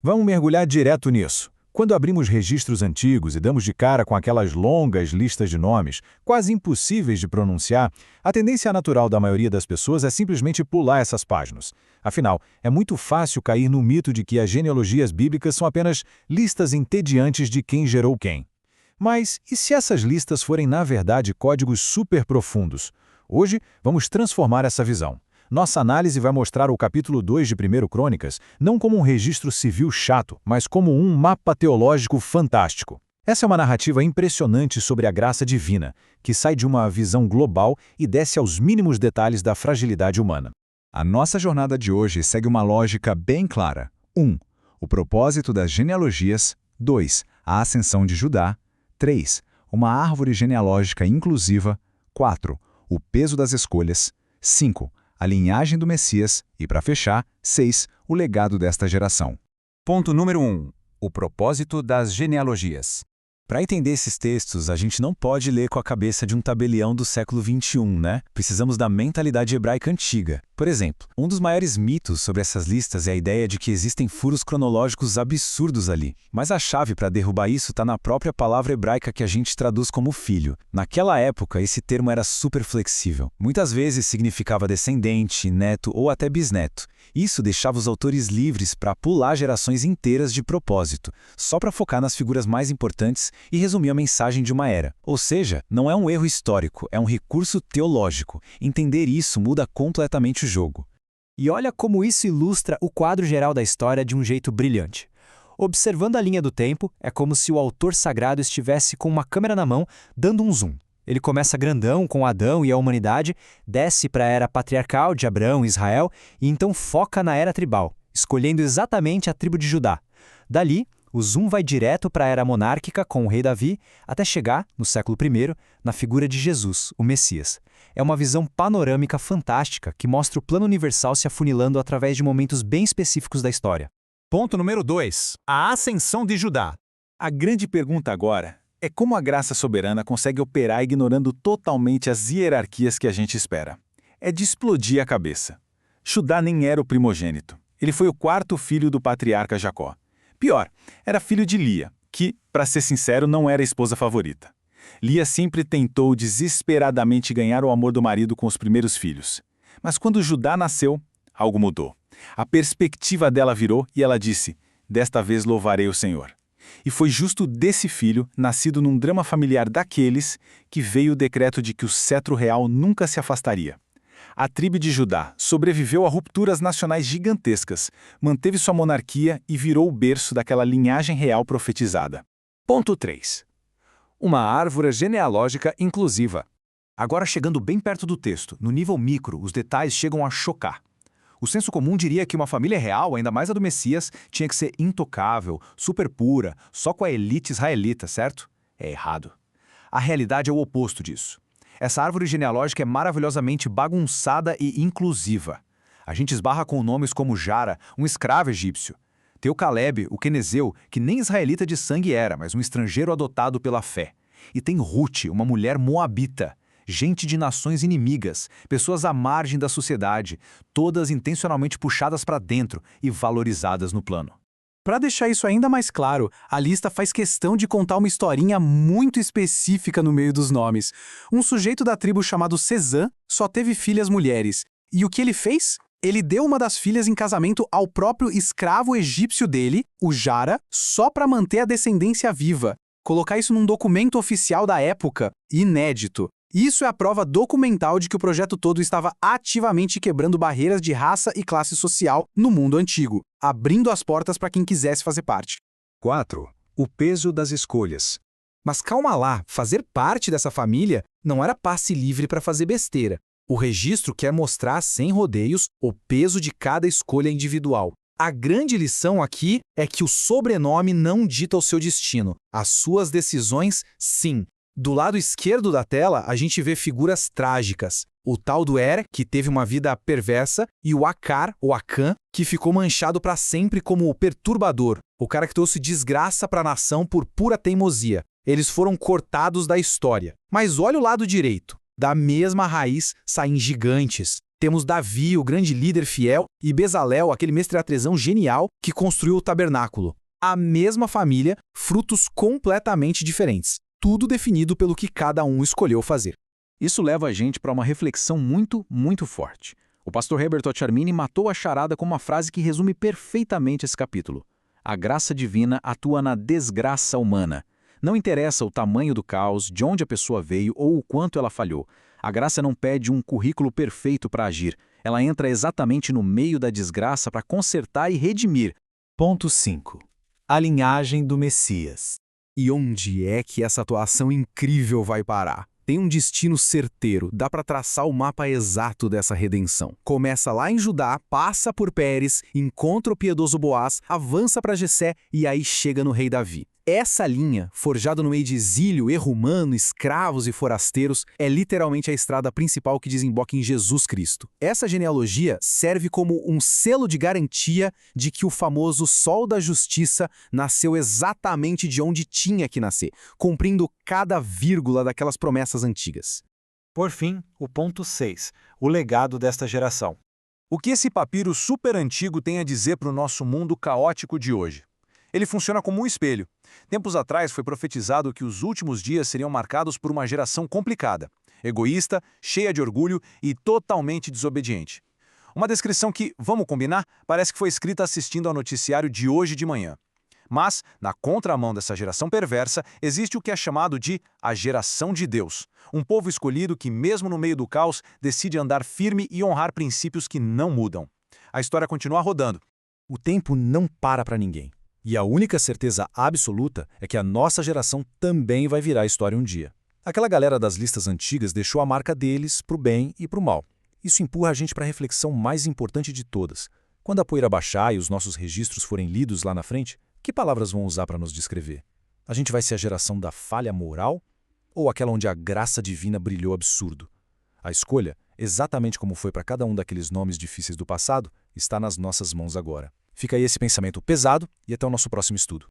Vamos mergulhar direto nisso. Quando abrimos registros antigos e damos de cara com aquelas longas listas de nomes, quase impossíveis de pronunciar, a tendência natural da maioria das pessoas é simplesmente pular essas páginas. Afinal, é muito fácil cair no mito de que as genealogias bíblicas são apenas listas entediantes de quem gerou quem. Mas e se essas listas forem, na verdade, códigos super profundos? Hoje, vamos transformar essa visão. Nossa análise vai mostrar o capítulo 2 de 1 Crônicas não como um registro civil chato, mas como um mapa teológico fantástico. Essa é uma narrativa impressionante sobre a graça divina, que sai de uma visão global e desce aos mínimos detalhes da fragilidade humana. A nossa jornada de hoje segue uma lógica bem clara. 1. O propósito das genealogias. 2. A ascensão de Judá. 3. Uma árvore genealógica inclusiva. 4. O peso das escolhas. 5. A linhagem do Messias e, para fechar, 6. O legado desta geração. Ponto número 1. O propósito das genealogias. Para entender esses textos, a gente não pode ler com a cabeça de um tabelião do século XXI, né? Precisamos da mentalidade hebraica antiga. Por exemplo, um dos maiores mitos sobre essas listas é a ideia de que existem furos cronológicos absurdos ali. Mas a chave para derrubar isso está na própria palavra hebraica que a gente traduz como filho. Naquela época, esse termo era super flexível. Muitas vezes significava descendente, neto ou até bisneto. Isso deixava os autores livres para pular gerações inteiras de propósito, só para focar nas figuras mais importantes e resumir a mensagem de uma era. Ou seja, não é um erro histórico, é um recurso teológico. Entender isso muda completamente o jogo. E olha como isso ilustra o quadro geral da história de um jeito brilhante. Observando a linha do tempo, é como se o autor sagrado estivesse com uma câmera na mão, dando um zoom. Ele começa grandão com Adão e a humanidade, desce para a era patriarcal de Abraão e Israel e então foca na era tribal, escolhendo exatamente a tribo de Judá. Dali, o zoom vai direto para a era monárquica com o rei Davi, até chegar, no século I, na figura de Jesus, o Messias. É uma visão panorâmica fantástica que mostra o plano universal se afunilando através de momentos bem específicos da história. Ponto número 2. A ascensão de Judá. A grande pergunta agora é como a graça soberana consegue operar ignorando totalmente as hierarquias que a gente espera. É de explodir a cabeça. Judá nem era o primogênito. Ele foi o quarto filho do patriarca Jacó. Pior, era filho de Lia, que, para ser sincero, não era a esposa favorita. Lia sempre tentou desesperadamente ganhar o amor do marido com os primeiros filhos. Mas quando Judá nasceu, algo mudou. A perspectiva dela virou e ela disse: "Desta vez louvarei o Senhor." E foi justo desse filho, nascido num drama familiar daqueles, que veio o decreto de que o cetro real nunca se afastaria. A tribo de Judá sobreviveu a rupturas nacionais gigantescas, manteve sua monarquia e virou o berço daquela linhagem real profetizada. Ponto 3. Uma árvore genealógica inclusiva. Agora chegando bem perto do texto, no nível micro, os detalhes chegam a chocar. O senso comum diria que uma família real, ainda mais a do Messias, tinha que ser intocável, super pura, só com a elite israelita, certo? É errado. A realidade é o oposto disso. Essa árvore genealógica é maravilhosamente bagunçada e inclusiva. A gente esbarra com nomes como Jara, um escravo egípcio. Teu Caleb, o quenezeu, que nem israelita de sangue era, mas um estrangeiro adotado pela fé. E tem Ruth, uma mulher moabita. Gente de nações inimigas, pessoas à margem da sociedade, todas intencionalmente puxadas para dentro e valorizadas no plano. Para deixar isso ainda mais claro, a lista faz questão de contar uma historinha muito específica no meio dos nomes. Um sujeito da tribo chamado Cezã só teve filhas mulheres. E o que ele fez? Ele deu uma das filhas em casamento ao próprio escravo egípcio dele, o Jara, só para manter a descendência viva. Colocar isso num documento oficial da época, inédito. Isso é a prova documental de que o projeto todo estava ativamente quebrando barreiras de raça e classe social no mundo antigo, abrindo as portas para quem quisesse fazer parte. 4. O peso das escolhas. Mas calma lá, fazer parte dessa família não era passe livre para fazer besteira. O registro quer mostrar, sem rodeios, o peso de cada escolha individual. A grande lição aqui é que o sobrenome não dita o seu destino. As suas decisões, sim. Do lado esquerdo da tela, a gente vê figuras trágicas. O tal do Er, que teve uma vida perversa, e o Acar, ou Acã, que ficou manchado para sempre como o perturbador, o cara que trouxe desgraça para a nação por pura teimosia. Eles foram cortados da história. Mas olha o lado direito. Da mesma raiz saem gigantes. Temos Davi, o grande líder fiel, e Bezalel, aquele mestre artesão genial que construiu o tabernáculo. A mesma família, frutos completamente diferentes. Tudo definido pelo que cada um escolheu fazer. Isso leva a gente para uma reflexão muito forte. O pastor Herbert Ocharmini matou a charada com uma frase que resume perfeitamente esse capítulo. A graça divina atua na desgraça humana. Não interessa o tamanho do caos, de onde a pessoa veio ou o quanto ela falhou. A graça não pede um currículo perfeito para agir. Ela entra exatamente no meio da desgraça para consertar e redimir. Ponto 5. A linhagem do Messias. E onde é que essa atuação incrível vai parar? Tem um destino certeiro, dá para traçar o mapa exato dessa redenção. Começa lá em Judá, passa por Pérez, encontra o piedoso Boaz, avança para Jessé e aí chega no rei Davi. Essa linha, forjada no meio de exílio, erro humano, escravos e forasteiros, é literalmente a estrada principal que desemboca em Jesus Cristo. Essa genealogia serve como um selo de garantia de que o famoso Sol da Justiça nasceu exatamente de onde tinha que nascer, cumprindo cada vírgula daquelas promessas antigas. Por fim, o ponto 6. O legado desta geração. O que esse papiro super antigo tem a dizer para o nosso mundo caótico de hoje? Ele funciona como um espelho. Tempos atrás foi profetizado que os últimos dias seriam marcados por uma geração complicada, egoísta, cheia de orgulho e totalmente desobediente. Uma descrição que, vamos combinar, parece que foi escrita assistindo ao noticiário de hoje de manhã. Mas, na contramão dessa geração perversa, existe o que é chamado de a geração de Deus. Um povo escolhido que, mesmo no meio do caos, decide andar firme e honrar princípios que não mudam. A história continua rodando. O tempo não para para ninguém. E a única certeza absoluta é que a nossa geração também vai virar história um dia. Aquela galera das listas antigas deixou a marca deles pro bem e pro mal. Isso empurra a gente para a reflexão mais importante de todas. Quando a poeira baixar e os nossos registros forem lidos lá na frente, que palavras vão usar para nos descrever? A gente vai ser a geração da falha moral ou aquela onde a graça divina brilhou absurdo? A escolha, exatamente como foi para cada um daqueles nomes difíceis do passado, está nas nossas mãos agora. Fica aí esse pensamento pesado e até o nosso próximo estudo.